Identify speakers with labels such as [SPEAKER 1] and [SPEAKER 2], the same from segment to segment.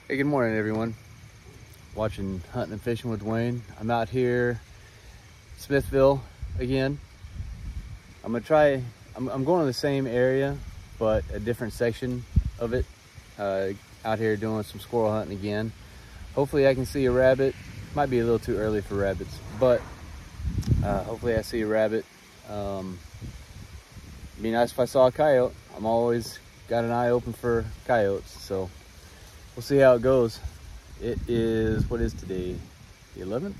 [SPEAKER 1] Hey, good morning, everyone. Watching Hunting and Fishing with Dwayne. I'm out here, Smithville again. I'm gonna try. I'm going to the same area, but a different section of it. Out here doing some squirrel hunting again. Hopefully, I can see a rabbit. Might be a little too early for rabbits, but hopefully, I see a rabbit. Be nice if I saw a coyote. I'm always got an eye open for coyotes, so we'll see how it goes. It is, what is today? The 11th?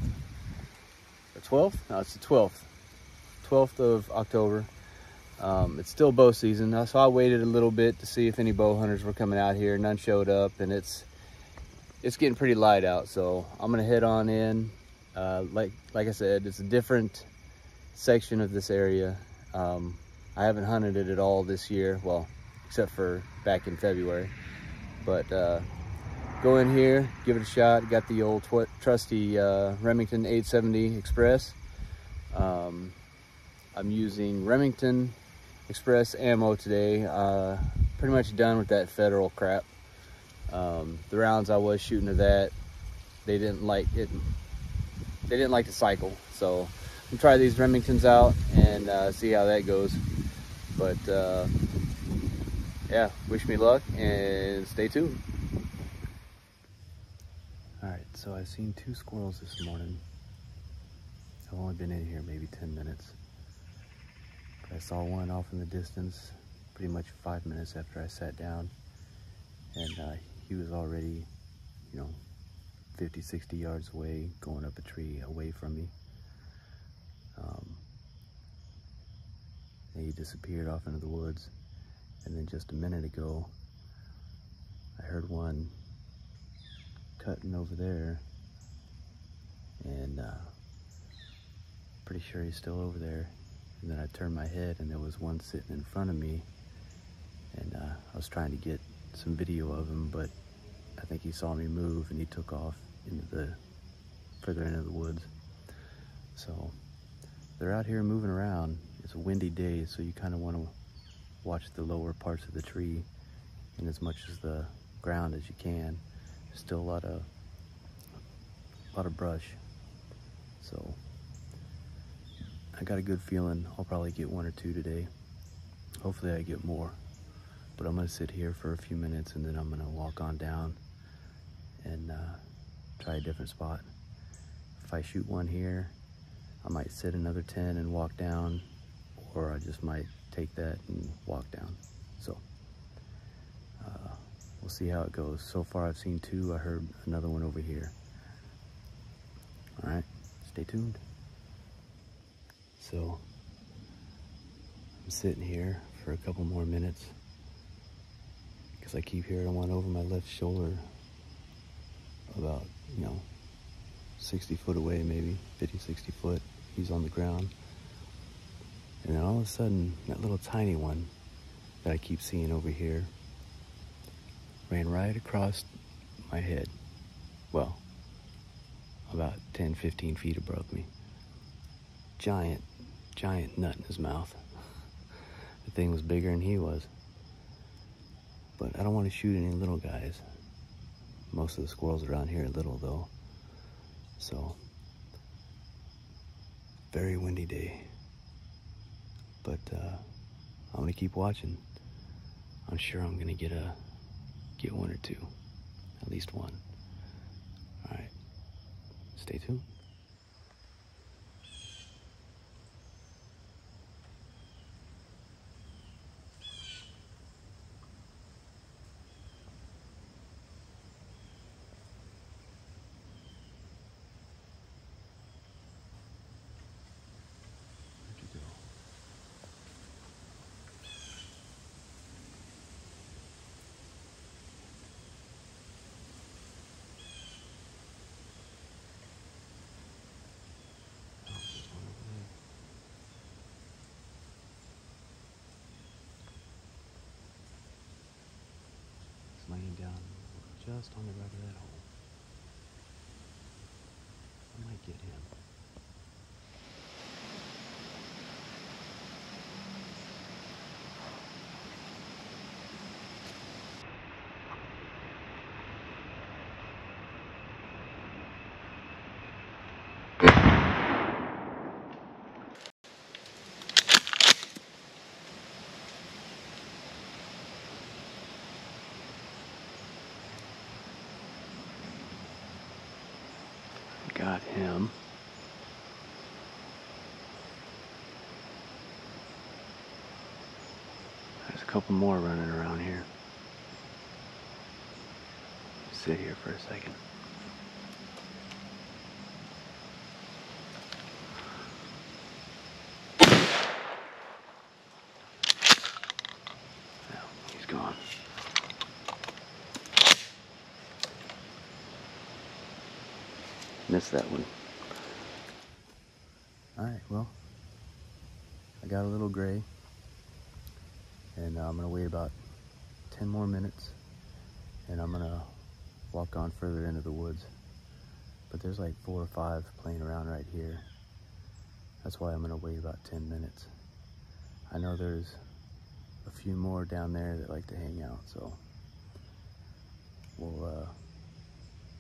[SPEAKER 1] Or 12th? No, it's the 12th. 12th of October. It's still bow season, so I waited a little bit to see if any bow hunters were coming out here. None showed up, and it's getting pretty light out, so I'm gonna head on in. Like I said, it's a different section of this area. I haven't hunted it at all this year, well, except for back in February. But go in here, give it a shot. Got the old trusty Remington 870 Express. I'm using Remington Express ammo today. Pretty much done with that federal crap. The rounds I was shooting to that, they didn't like it. They didn't like to cycle, so I'm gonna try these Remingtons out and see how that goes. But yeah, wish me luck and stay tuned. All right, so I've seen 2 squirrels this morning. I've only been in here maybe 10 minutes. But I saw one off in the distance pretty much 5 minutes after I sat down. And he was already, 50, 60 yards away, going up a tree away from me. And he disappeared off into the woods. And then just a minute ago, I heard one cutting over there, and pretty sure he's still over there. And then I turned my head and there was one sitting in front of me, and I was trying to get some video of him, but I think he saw me move and he took off into the further into the woods. So they're out here moving around. It's a windy day, so you kind of want to watch the lower parts of the tree and as much as the ground as you can. There's still a lot of brush, so I got a good feeling I'll probably get 1 or 2 today. Hopefully I get more, but I'm gonna sit here for a few minutes and then I'm gonna walk on down and try a different spot. If I shoot one here, I might sit another 10 and walk down, or I just might take that and walk down. So we'll see how it goes. So far I've seen 2. I heard another one over here. All right, stay tuned. So I'm sitting here for a couple more minutes because I keep hearing one over my left shoulder about, 60 foot away, maybe 50, 60 foot. He's on the ground. And then all of a sudden, that little tiny one that I keep seeing over here ran right across my head. Well, about 10, 15 feet above me. Giant nut in his mouth. The thing was bigger than he was. But I don't want to shoot any little guys. Most of the squirrels around here are little though. So, very windy day. But I'm gonna keep watching. I'm sure I'm gonna get 1 or 2, at least 1. All right, stay tuned. Laying down just on the right of that hole. I might get him. got him. There's a couple more running around here. Sit here for a second. Now, he's gone. Missed that one. Alright, well, I got a little gray, and I'm gonna wait about 10 more minutes, and I'm gonna walk on further into the woods. But there's like 4 or 5 playing around right here. That's why I'm gonna wait about 10 minutes. I know there's a few more down there that like to hang out, so we'll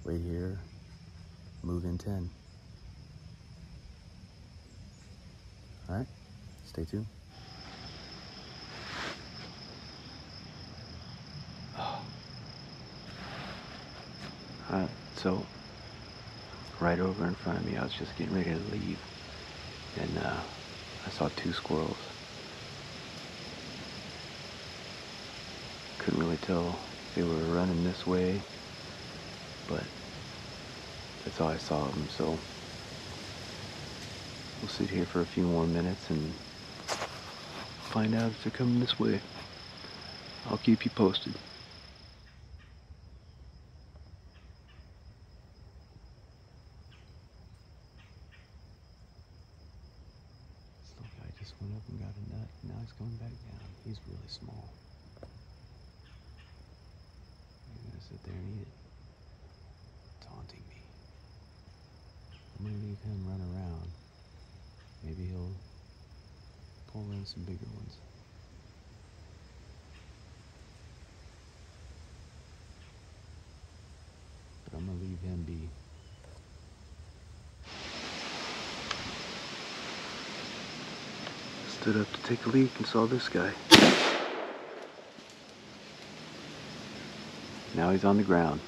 [SPEAKER 1] wait here, move in 10. All right, stay tuned. So right over in front of me, I was just getting ready to leave, and I saw 2 squirrels. Couldn't really tell if they were running this way, but that's all I saw of them. So we'll sit here for a few more minutes and find out if they're coming this way. I'll keep you posted. This little guy just went up and got a nut. Now he's going back down. He's really small. He's gonna sit there and eat it. Taunting me. I'm gonna leave him run around. Maybe he'll pull in some bigger ones. But I'm gonna leave him be. Stood up to take a leak and saw this guy. Now he's on the ground.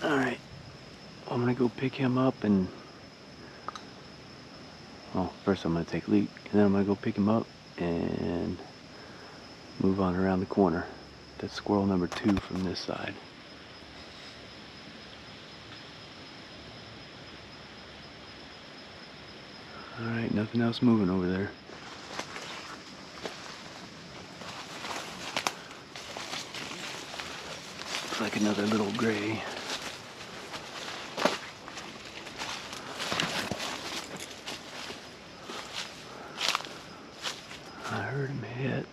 [SPEAKER 1] Alright, I'm gonna go pick him up and, well, first I'm gonna take a leak, and then I'm gonna go pick him up and move on around the corner. That's squirrel number 2 from this side. Alright, nothing else moving over there. Looks like another little gray. I heard him hit.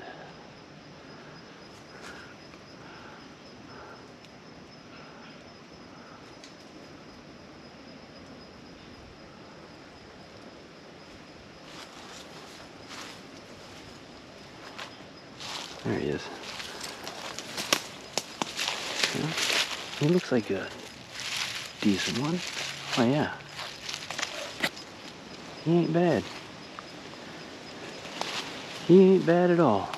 [SPEAKER 1] There he is. Yeah, he looks like a decent one. Oh yeah. He ain't bad. He ain't bad at all.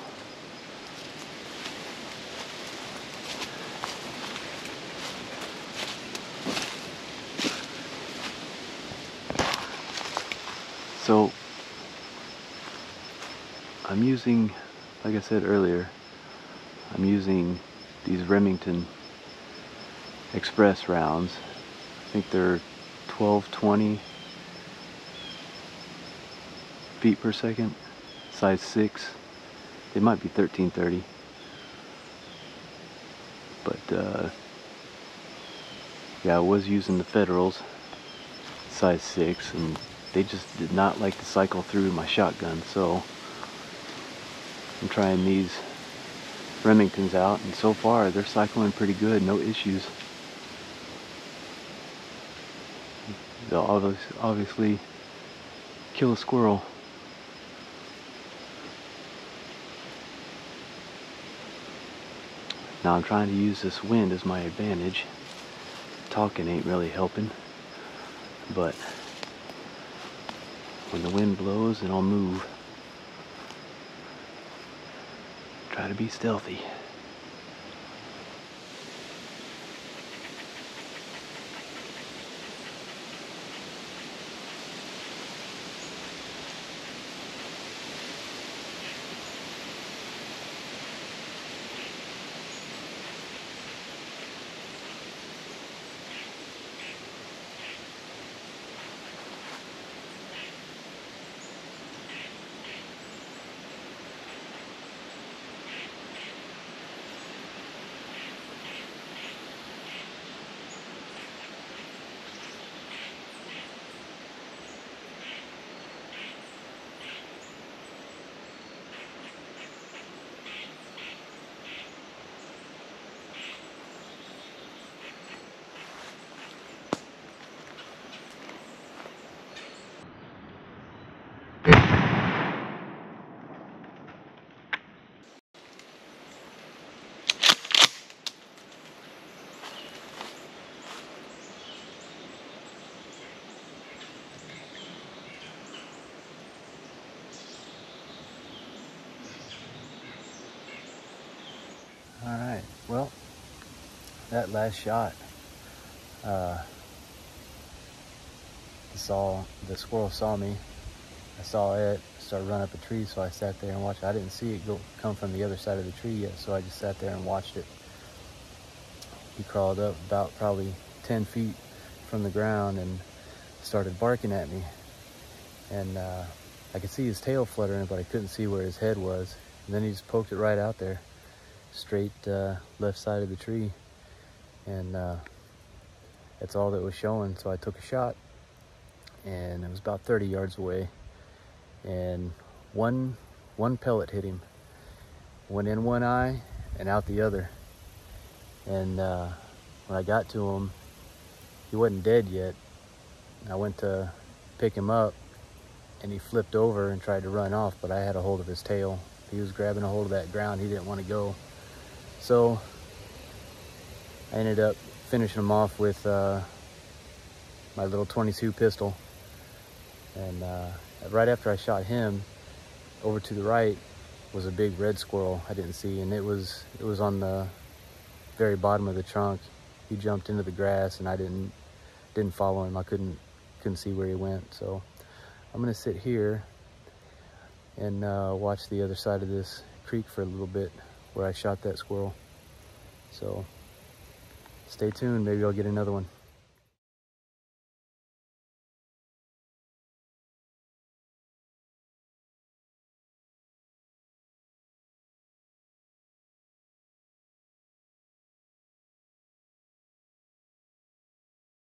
[SPEAKER 1] So I'm using, like I said earlier, I'm using these Remington Express rounds. I think they're 1220 feet per second, size 6. They might be 1330, but yeah, I was using the Federals, size 6, and they just did not like to cycle through my shotgun, so I'm trying these Remingtons out, and so far they're cycling pretty good, no issues. They'll obviously kill a squirrel. Now I'm trying to use this wind as my advantage. Talking ain't really helping, but when the wind blows, then I'll move. Try to be stealthy. All right, well, that last shot, the squirrel saw me. I saw it start running up a tree, so I sat there and watched. I didn't see it come from the other side of the tree yet, so I just sat there and watched it. He crawled up about probably 10 feet from the ground and started barking at me. And I could see his tail fluttering, but I couldn't see where his head was. And then he just poked it right out there, straight left side of the tree. And that's all that was showing. So I took a shot, and it was about 30 yards away. And one pellet hit him. Went in one eye and out the other. And when I got to him, he wasn't dead yet. I went to pick him up, and he flipped over and tried to run off, but I had a hold of his tail. He was grabbing a hold of that ground. He didn't want to go. So I ended up finishing him off with my little .22 pistol. And right after I shot him, over to the right was a big red squirrel I didn't see, and it was on the very bottom of the trunk. He jumped into the grass, and I didn't follow him. I couldn't see where he went. So I'm gonna sit here and watch the other side of this creek for a little bit where I shot that squirrel. So stay tuned, maybe I'll get another one.